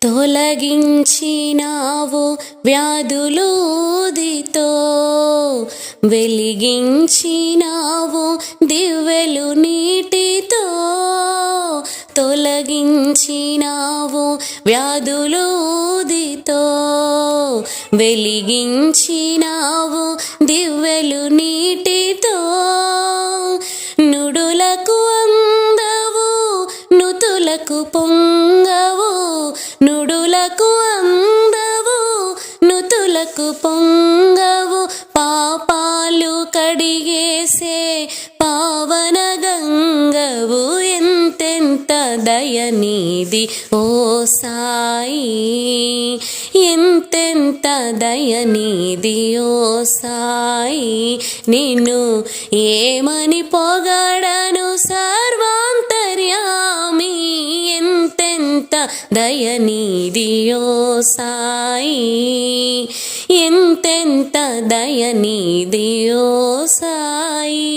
తొలగించినావు వ్యాధులూదితో, వెలిగించినావు దివ్వెలు నీటితో. తొలగించినావు వ్యాధులూదితో, వెలిగించినావు దివ్వెలు నీటితో. నుడులకు అందవు నుతులకు పొంగవు, నుడులకు అందవు నుతులకు పొంగవు. పాపాలు కడిగేసే పావన గంగవు, ఎంతెంత దయనీది ఓ సాయి, ఎంతెంత దయనీది ఓ సాయి. నిన్ను ఏమని పొగడను సర్వాంతర్యామి, ఎంతెంత దయనీది ఓ సాయి, ఎంతెంత దయనీది ఓ సాయి.